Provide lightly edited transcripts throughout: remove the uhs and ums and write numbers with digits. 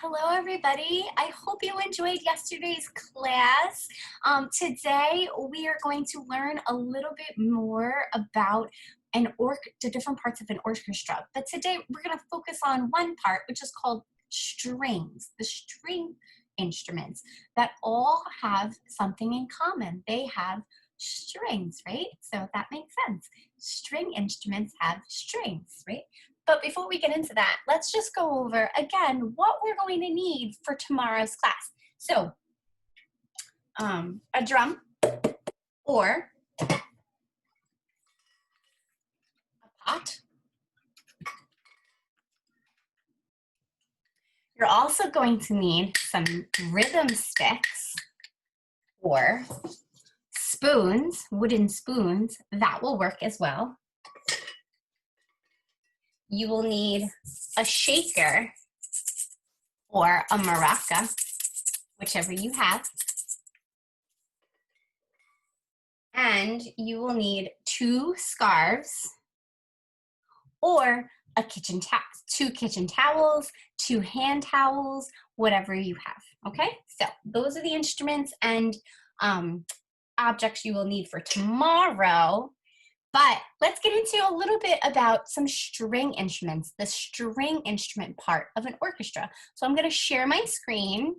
Hello, everybody. I hope you enjoyed yesterday's class. Today, we are going to learn a little bit more about the different parts of an orchestra. But today, we're going to focus on one part, which is called strings, the string instruments that all have something in common. They have strings, right? So that makes sense. String instruments have strings, right? But before we get into that, let's just go over again what we're going to need for tomorrow's class. So, a drum or a pot. You're also going to need some rhythm sticks or spoons, wooden spoons. That will work as well. You will need a shaker or a maraca, whichever you have. And you will need 2 scarves or a two kitchen towels, 2 hand towels, whatever you have, okay? So those are the instruments and objects you will need for tomorrow. But let's get into a little bit about some string instruments, the string instrument part of an orchestra. So I'm going to share my screen.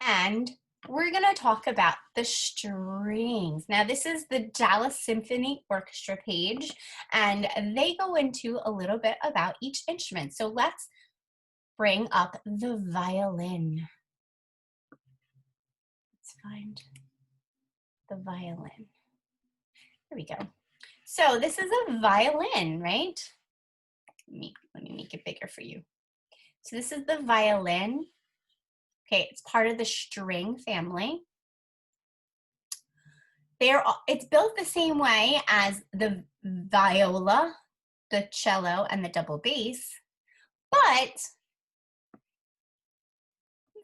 And we're going to talk about the strings. Now, this is the Dallas Symphony Orchestra page, and they go into a little bit about each instrument. So let's bring up the violin. Let's find the violin. Here we go. So this is a violin, right? Let me make it bigger for you. So this is the violin. Okay, it's part of the string family. It's built the same way as the viola, the cello, and the double bass, but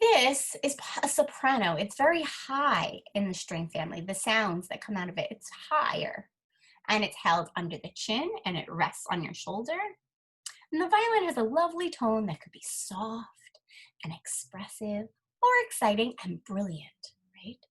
this is a soprano. It's very high in the string family. The sounds that come out of it, it's higher. And it's held under the chin and it rests on your shoulder. And the violin has a lovely tone that could be soft and expressive or exciting and brilliant, right?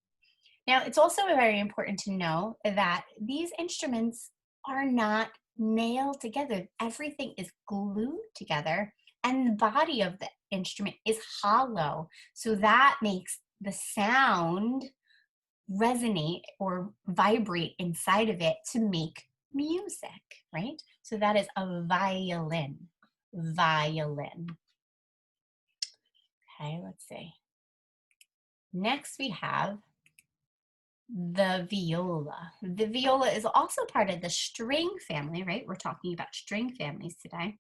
Now, it's also very important to know that these instruments are not nailed together. Everything is glued together and the body of the instrument is hollow. So that makes the sound resonate or vibrate inside of it to make music, right? So that is a violin. Violin. Okay, let's see. Next we have the viola. The viola is also part of the string family, right? We're talking about string families today.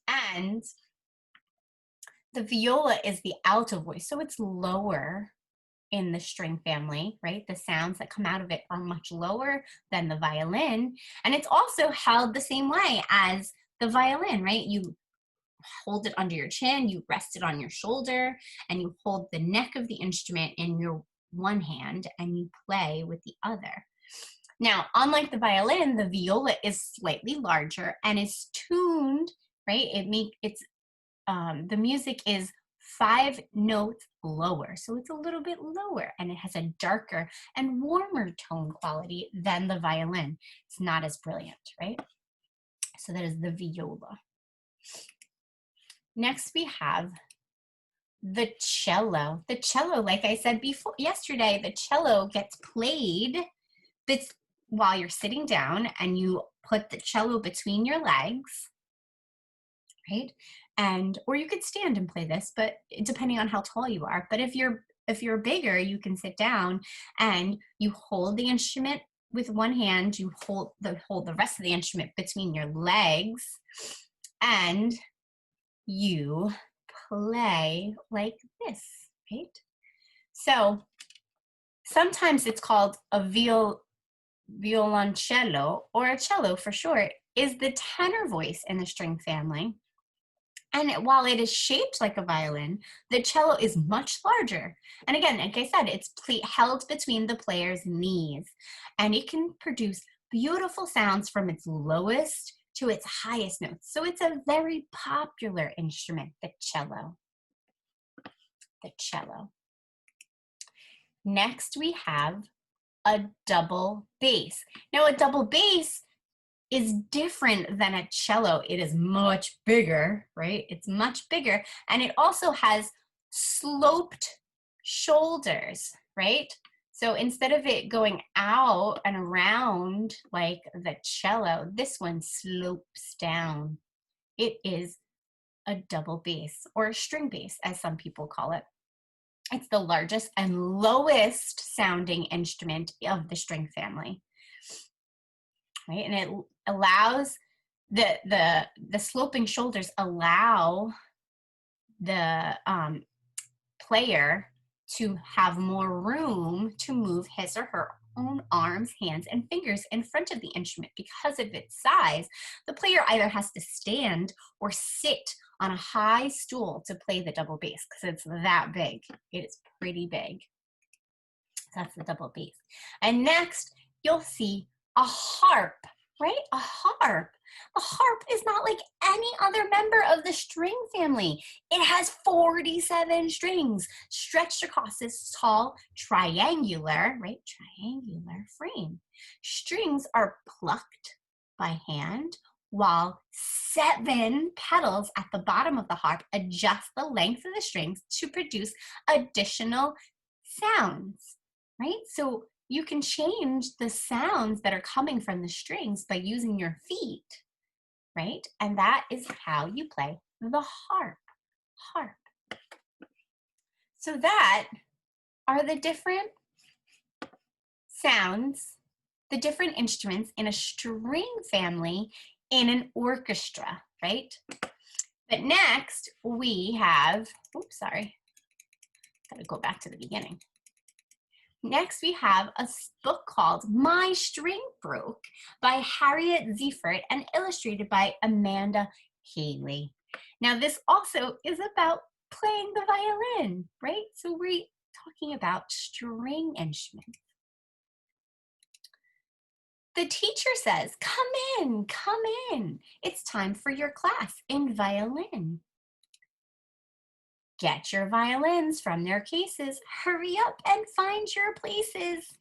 And the viola is the alto voice, so it's lower in the string family, right? The sounds that come out of it are much lower than the violin. And it's also held the same way as the violin, right? You hold it under your chin, you rest it on your shoulder, and you hold the neck of the instrument in your one hand and you play with the other. Now, unlike the violin, the viola is slightly larger and is tuned, right? The music is 5 notes lower, so it's a little bit lower and it has a darker and warmer tone quality than the violin. It's not as brilliant, right? So that is the viola. Next we have the cello. The cello, like I said yesterday, the cello gets played while you're sitting down and you put the cello between your legs, right? Or you could stand and play this, but depending on how tall you are. But if you're bigger, you can sit down and you hold the instrument with one hand, you hold the rest of the instrument between your legs, and you play like this, right? So sometimes it's called a violoncello, or a cello for short, is the tenor voice in the string family. And while it is shaped like a violin, the cello is much larger. And again, like I said, it's held between the player's knees. And it can produce beautiful sounds from its lowest to its highest notes. So it's a very popular instrument, the cello. The cello. Next, we have a double bass. Now, a double bass is different than a cello. It is much bigger, right? It's much bigger. And it also has sloped shoulders, right? So instead of it going out and around like the cello, this one slopes down. It is a double bass, or a string bass, as some people call it. It's the largest and lowest sounding instrument of the string family, right? And it allows the sloping shoulders allow the player to have more room to move his or her own arms, hands, and fingers in front of the instrument. Because of its size, the player either has to stand or sit on a high stool to play the double bass because it's that big. It is pretty big. So that's the double bass. And next, you'll see a harp, right? A harp. A harp is not like any other member of the string family. It has 47 strings stretched across this tall triangular, right? Triangular frame. Strings are plucked by hand, while 7 pedals at the bottom of the harp adjust the length of the strings to produce additional sounds, right? So you can change the sounds that are coming from the strings by using your feet, right? And that is how you play the harp. Harp. So that are the different sounds, the different instruments in a string family in an orchestra, right? But next we have, oops, sorry, gotta go back to the beginning. Next, we have a book called My String Broke by Harriet Ziefert and illustrated by Amanda Haley. Now, this also is about playing the violin, right? So we're talking about string instruments. The teacher says, come in. It's time for your class in violin. Get your violins from their cases. Hurry up and find your places.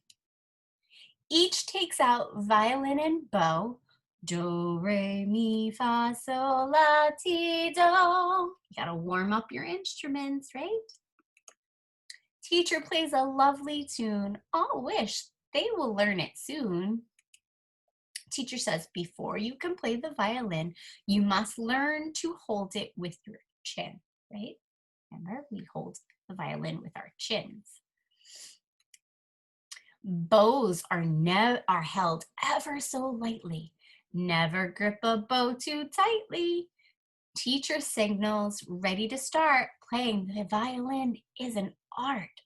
Each takes out violin and bow. Do, re, mi, fa, sol, la, ti, do. You gotta warm up your instruments, right? Teacher plays a lovely tune. All wish they will learn it soon. Teacher says, before you can play the violin, you must learn to hold it with your chin, right? Remember, we hold the violin with our chins. Bows are held ever so lightly. Never grip a bow too tightly. Teacher signals, ready to start. Playing the violin is an art.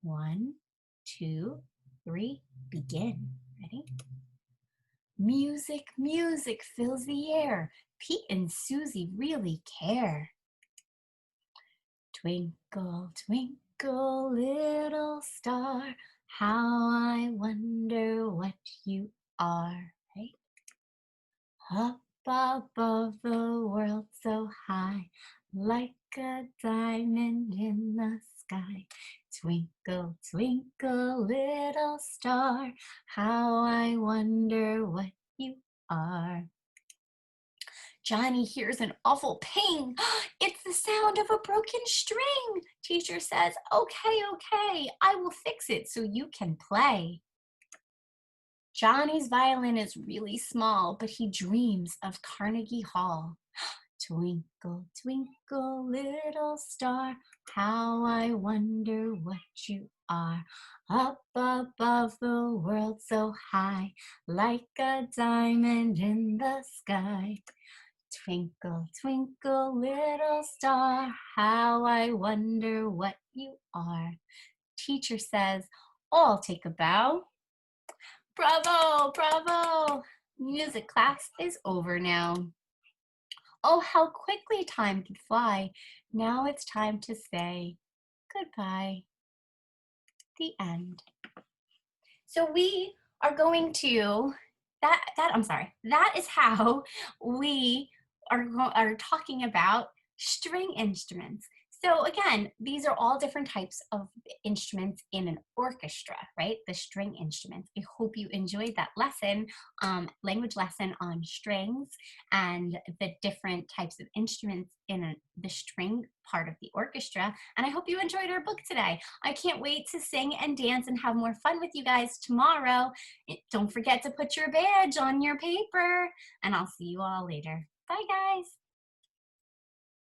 1, 2, 3, begin. Ready? Music, music fills the air. Pete and Susie really care. Twinkle, twinkle, little star, how I wonder what you are, right? Up above the world so high, like a diamond in the sky. Twinkle, twinkle, little star, how I wonder what you are. Johnny hears an awful pain. It's the sound of a broken string. Teacher says, okay, I will fix it so you can play. Johnny's violin is really small, but he dreams of Carnegie Hall. Twinkle, twinkle, little star, how I wonder what you are. Up above the world so high, like a diamond in the sky. Twinkle, twinkle, little star, how I wonder what you are. Teacher says, all take a bow. Bravo, bravo. Music class is over now. Oh, how quickly time could fly. Now it's time to say goodbye. The end. So we are going to I'm sorry. That is how we are talking about string instruments. So again, these are all different types of instruments in an orchestra, right? The string instruments. I hope you enjoyed that lesson, language lesson on strings and the different types of instruments in the string part of the orchestra. And I hope you enjoyed our book today. I can't wait to sing and dance and have more fun with you guys tomorrow. Don't forget to put your badge on your paper, and I'll see you all later. Bye, guys.